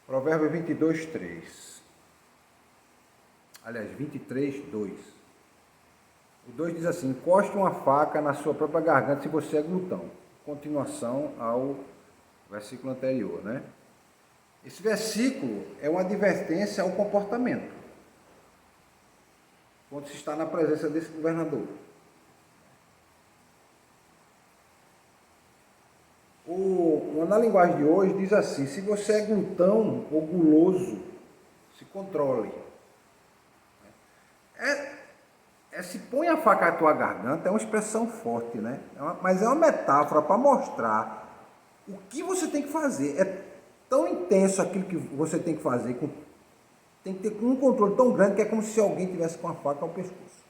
Provérbio 22, 3. Aliás, 23, 2. O 2 diz assim: encoste uma faca na sua própria garganta se você é glutão. Continuação ao versículo anterior, né? Esse versículo é uma advertência ao comportamento, quando se está na presença desse governador. Na linguagem de hoje diz assim: se você é glutão ou guloso, se controle. Se põe a faca na tua garganta é uma expressão forte, né? Mas é uma metáfora para mostrar o que você tem que fazer. É tão intenso aquilo que você tem que fazer, tem que ter um controle tão grande que é como se alguém tivesse com a faca ao pescoço.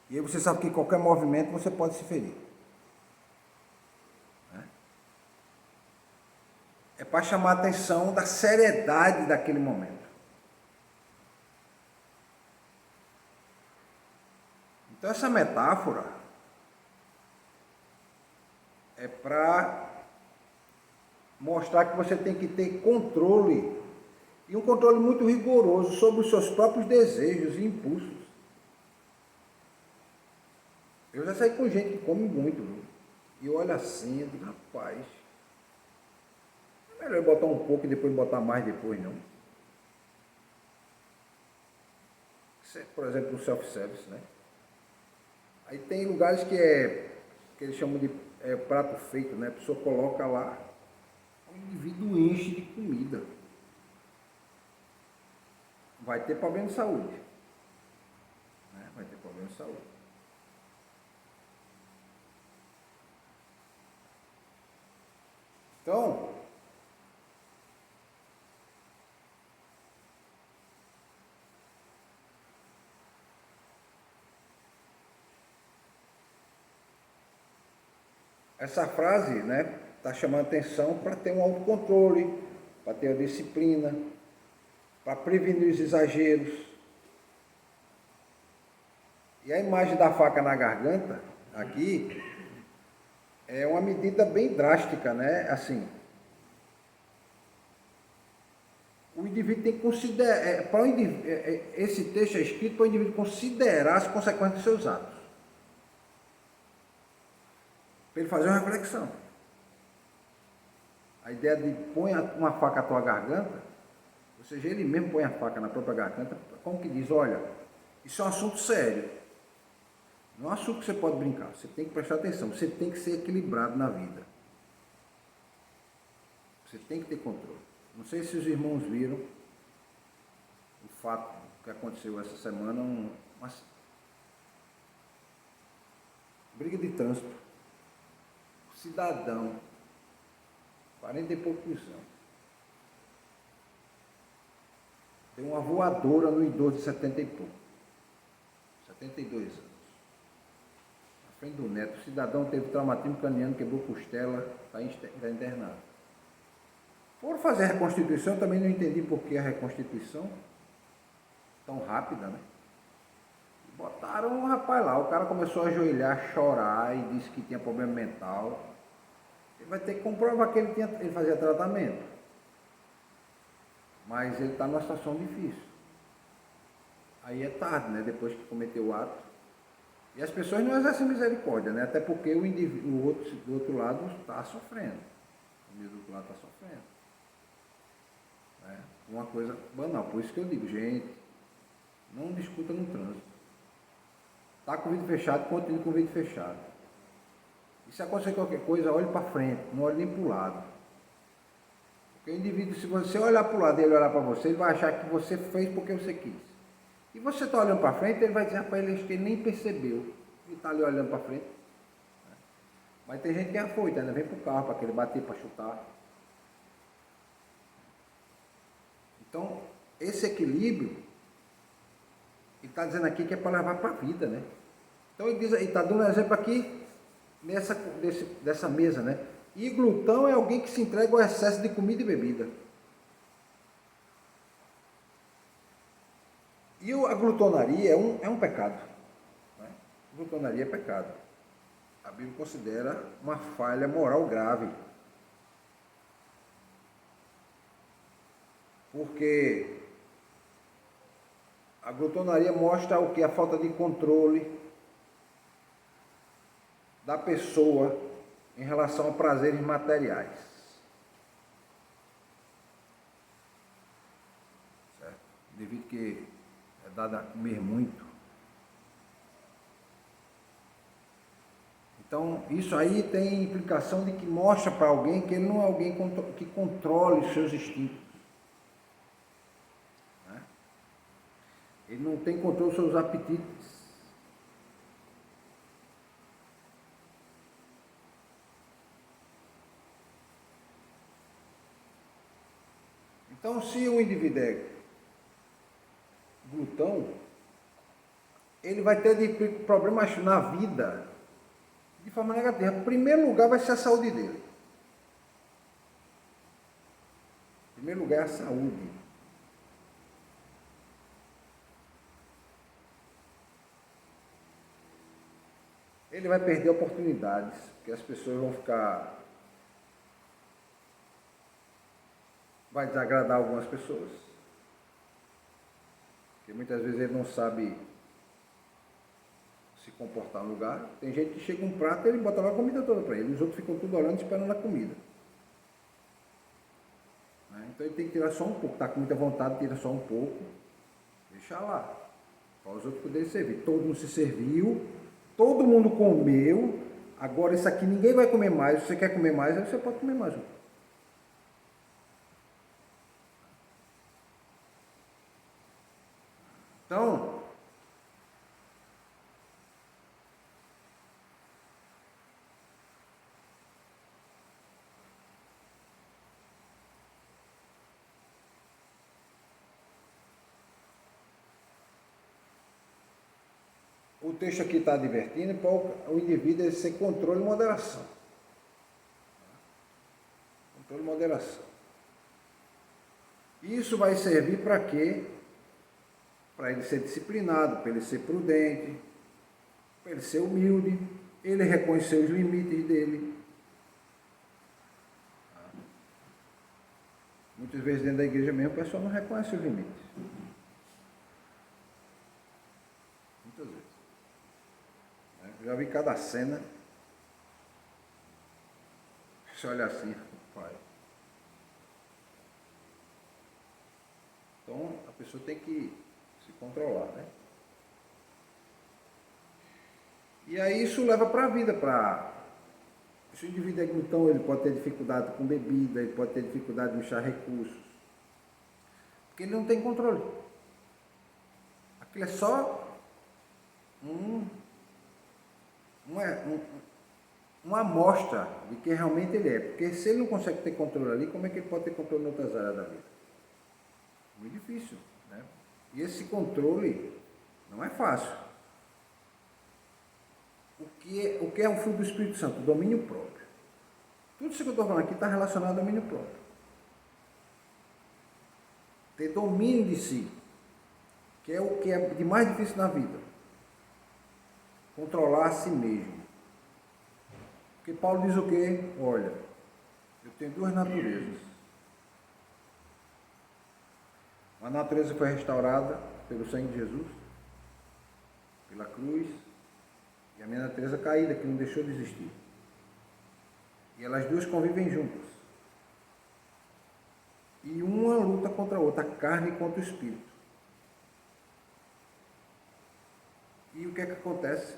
E aí você sabe que qualquer movimento você pode se ferir. É para chamar a atenção da seriedade daquele momento. Então essa metáfora é para mostrar que você tem que ter controle, e um controle muito rigoroso sobre os seus próprios desejos e impulsos. Eu já saí com gente que come muito, viu? E olha assim, eu digo, rapaz, é melhor botar um pouco e depois botar mais depois, não. Isso é, por exemplo, o self-service, né? Aí tem lugares que eles chamam de prato feito, né? A pessoa coloca lá, o indivíduo enche de comida. Vai ter problema de saúde. Né? Vai ter problema de saúde. Então, essa frase, né, está chamando atenção para ter um autocontrole, para ter a disciplina, para prevenir os exageros. E a imagem da faca na garganta, aqui, é uma medida bem drástica, né? Assim, o indivíduo tem que considerar, esse texto é escrito para o indivíduo considerar as consequências dos seus atos. Para ele fazer uma reflexão. A ideia de põe uma faca na tua garganta, ou seja, ele mesmo põe a faca na própria garganta, como que diz, olha, isso é um assunto sério. Não é um assunto que você pode brincar, você tem que prestar atenção, você tem que ser equilibrado na vida. Você tem que ter controle. Não sei se os irmãos viram o fato que aconteceu essa semana, uma briga de trânsito. Cidadão, 40 e poucos anos, deu uma voadora no idoso de 70 e pouco, 72 anos. Na frente do neto, o cidadão teve traumatismo craniano, quebrou costela, está internado. Foram fazer a reconstituição, também não entendi por que a reconstituição tão rápida, né? Botaram um rapaz lá, o cara começou a ajoelhar, chorar e disse que tinha problema mental. Ele vai ter que comprovar que ele fazia tratamento. Mas ele está numa situação difícil. Aí é tarde, né? Depois que cometeu o ato. E as pessoas não exercem misericórdia, né? Até porque do outro lado está sofrendo. O do outro lado está sofrendo. Uma coisa banal. Por isso que eu digo, gente, não discuta no trânsito. Está com o vidro fechado, continue com o vidro fechado. E se acontecer qualquer coisa, olhe para frente, não olhe nem para o lado. Porque o indivíduo, se você olhar para o lado e ele olhar para você, ele vai achar que você fez porque você quis. E você está olhando para frente, ele vai dizer, rapaz, ele nem percebeu. Ele está ali olhando para frente. Mas tem gente que é afoita, né? Vem para o carro para querer bater, para chutar. Então, esse equilíbrio, ele está dizendo aqui que é para levar para a vida, né? Então ele está dando um exemplo aqui dessa mesa, né? E glutão é alguém que se entrega ao excesso de comida e bebida. E a glutonaria é um pecado. Né? Glutonaria é pecado. A Bíblia considera uma falha moral grave. Porque a glutonaria mostra o que? A falta de controle da pessoa em relação a prazeres materiais. Certo? Devido que é dado a comer muito. Então, isso aí tem implicação de que mostra para alguém que ele não é alguém que controle os seus instintos. Né? Ele não tem controle dos seus apetites. Então, se o indivíduo é glutão, ele vai ter problemas na vida de forma negativa. Em primeiro lugar vai ser a saúde dele. Em primeiro lugar é a saúde. Ele vai perder oportunidades, porque as pessoas vão ficar... Vai desagradar algumas pessoas. Porque muitas vezes ele não sabe se comportar no lugar. Tem gente que chega um prato e ele bota lá a comida toda para ele. Os outros ficam tudo olhando, esperando a comida. Então ele tem que tirar só um pouco. Está com muita vontade, tira só um pouco. Deixa lá. Para os outros poderem servir. Todo mundo se serviu. Todo mundo comeu. Agora isso aqui ninguém vai comer mais. Se você quer comer mais, aí você pode comer mais. Então, o texto aqui está advertindo para o indivíduo ser controle e moderação. Controle e moderação. Isso vai servir para quê? Para ele ser disciplinado, para ele ser prudente, para ele ser humilde, ele reconhecer os limites dele. Muitas vezes dentro da igreja mesmo, o pessoal não reconhece os limites. Muitas vezes. Eu já vi cada cena. Você olha assim, pai. Então, a pessoa tem que se controlar, né? E aí isso leva para a vida, se o indivíduo é glutão, ele pode ter dificuldade com bebida, ele pode ter dificuldade de achar recursos. Porque ele não tem controle. Aquilo é só uma amostra de que realmente ele é. Porque se ele não consegue ter controle ali, como é que ele pode ter controle em outras áreas da vida? Muito difícil, né? E esse controle não é fácil. O que é o fruto do Espírito Santo? O domínio próprio. Tudo isso que eu estou falando aqui está relacionado ao domínio próprio. Ter domínio de si, que é o que é de mais difícil na vida. Controlar a si mesmo. Porque Paulo diz o quê? Olha, eu tenho duas naturezas. A natureza foi restaurada pelo sangue de Jesus, pela cruz, e a minha natureza caída, que não deixou de existir. E elas duas convivem juntas. E uma luta contra a outra, a carne contra o espírito. E o que é que acontece?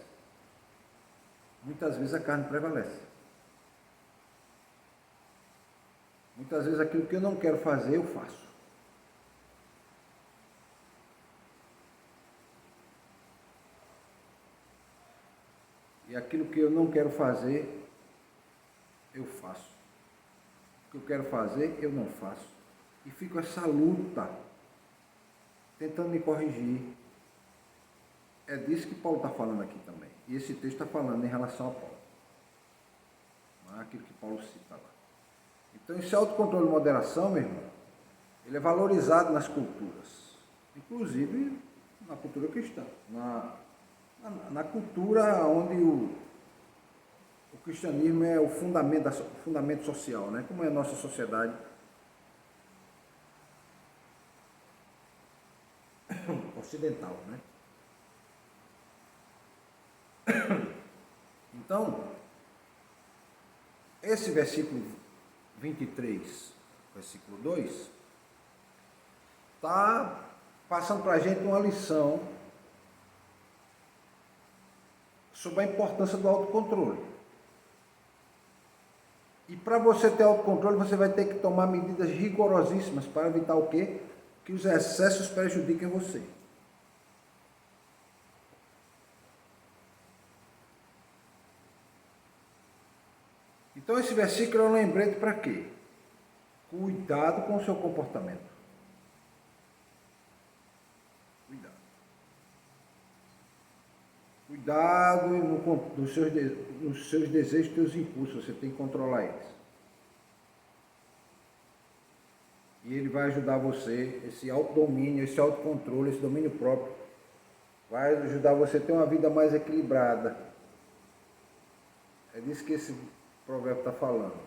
Muitas vezes a carne prevalece. Muitas vezes aquilo que eu não quero fazer, eu faço. E aquilo que eu não quero fazer, eu faço. O que eu quero fazer, eu não faço. E fico essa luta, tentando me corrigir. É disso que Paulo está falando aqui também. E esse texto está falando em relação a Paulo. Não é aquilo que Paulo cita lá. Então esse autocontrole e moderação, meu irmão, ele é valorizado nas culturas. Inclusive na cultura cristã. Na cultura onde o cristianismo é o fundamento social, né? Como é a nossa sociedade. ocidental, né? Então, esse versículo 23, versículo 2, está passando para a gente uma lição sobre a importância do autocontrole. E para você ter autocontrole, você vai ter que tomar medidas rigorosíssimas para evitar o quê? Que os excessos prejudiquem você. Então esse versículo é um lembrete para quê? Cuidado com o seu comportamento. Cuidado. Cuidado nos seus desejos, teus impulsos, você tem que controlar eles. E ele vai ajudar você, esse autodomínio, esse autocontrole, esse domínio próprio, vai ajudar você a ter uma vida mais equilibrada. É disso que esse provérbio está falando.